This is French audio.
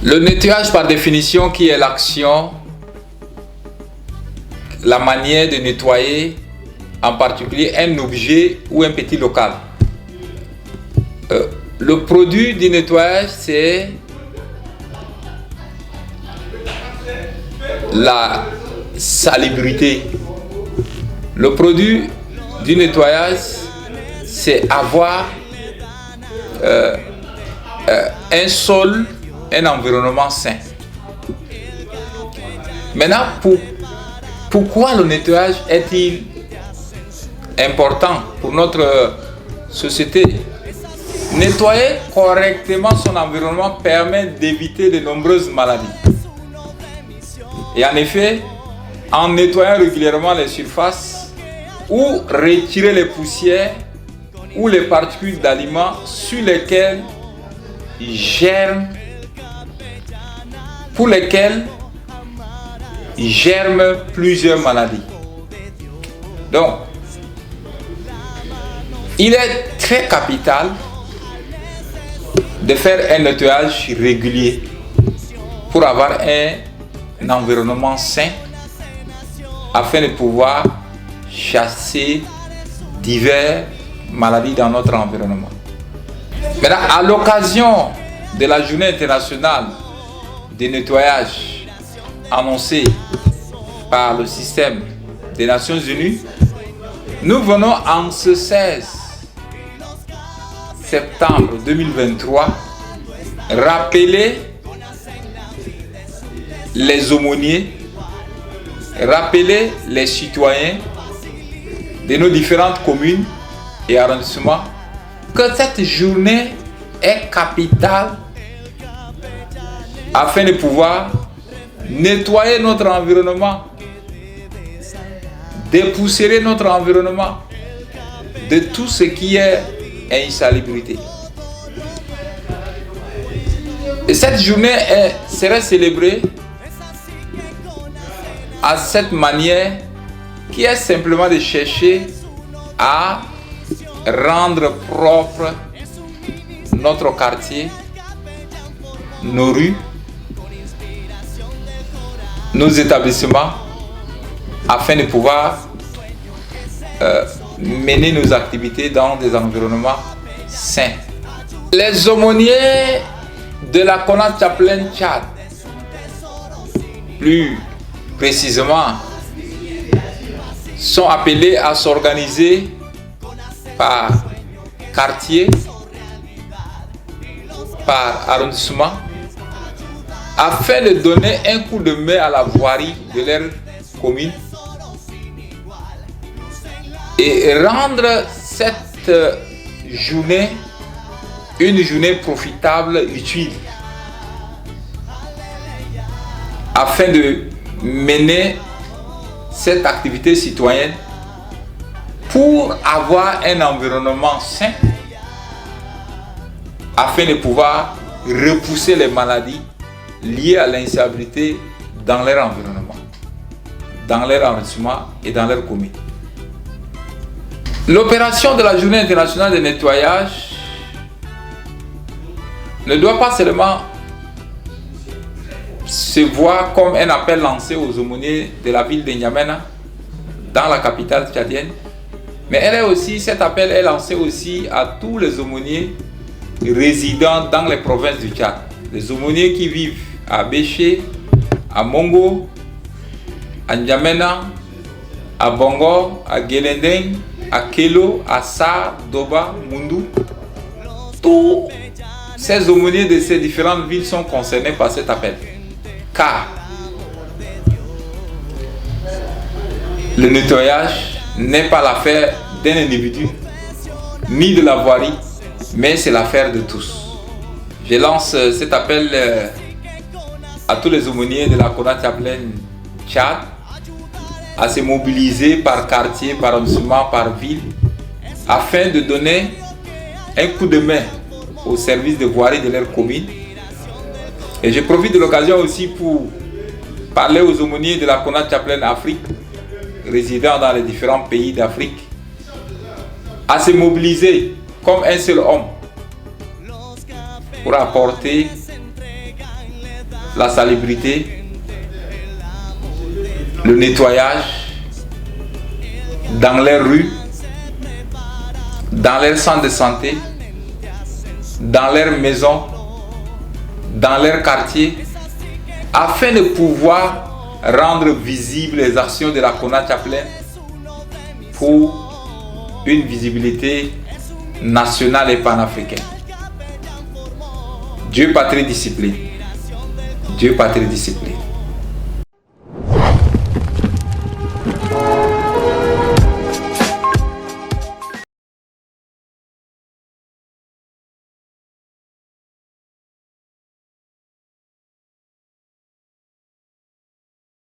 Le nettoyage par définition qui est l'action, la manière de nettoyer en particulier un objet ou un petit local. Le produit du nettoyage, c'est la salubrité. Le produit du nettoyage, c'est avoir un sol, un environnement sain. Maintenant, pourquoi le nettoyage est-il important pour notre société? Nettoyer correctement son environnement permet d'éviter de nombreuses maladies. Et en effet, en nettoyant régulièrement les surfaces ou retirer les poussières ou les particules d'aliments sur lesquels germent plusieurs maladies. Donc, il est très capital de faire un nettoyage régulier pour avoir un environnement sain afin de pouvoir chasser diverses maladies dans notre environnement. Maintenant, à l'occasion de la journée internationale de nettoyage annoncée par le système des Nations Unies, nous venons en ce 16 septembre 2023 rappeler les aumôniers, rappeler les citoyens de nos différentes communes et arrondissements que cette journée est capitale afin de pouvoir nettoyer notre environnement, dépoussiérer notre environnement de tout ce qui est insalubrité. Et cette journée serait célébrée à cette manière qui est simplement de chercher à rendre propre notre quartier, nos rues, nos établissements, afin de pouvoir mener nos activités dans des environnements sains. Les aumôniers de la Konat Chaplain Tchad, plus précisément, sont appelés à s'organiser par quartier, par arrondissement, afin de donner un coup de main à la voirie de leur commune et rendre cette journée une journée profitable, utile, afin de mener cette activité citoyenne pour avoir un environnement sain, afin de pouvoir repousser les maladies liées à l'insalubrité dans leur environnement, dans leur arrondissement et dans leur commune. L'opération de la Journée internationale de nettoyage ne doit pas seulement se voir comme un appel lancé aux aumôniers de la ville de N'Djamena, dans la capitale tchadienne, mais cet appel est lancé aussi à tous les aumôniers résidant dans les provinces du Tchad. Les aumôniers qui vivent à Béché, à Mongo, à N'Djamena, à Bongor, à Guelendeng, à Kelo, à Sar, Doba, Mundu. Tous ces aumôniers de ces différentes villes sont concernés par cet appel. Car le nettoyage n'est pas l'affaire d'un individu, ni de la voirie, mais c'est l'affaire de tous. Je lance cet appel à tous les aumôniers de la Konat Chaplain Tchad à se mobiliser par quartier, par arrondissement, par ville, afin de donner un coup de main au service de voirie de leur commune. Et je profite de l'occasion aussi pour parler aux aumôniers de la Konat Chaplain Afrique, résidant dans les différents pays d'Afrique, à se mobiliser comme un seul homme pour apporter la salubrité, le nettoyage dans les rues, dans leurs centres de santé, dans leurs maisons, dans leurs quartiers, afin de pouvoir rendre visibles les actions de la Kona Chaplain pour une visibilité nationale et panafricaine. Dieu patrie discipline. Dieu patrie discipline.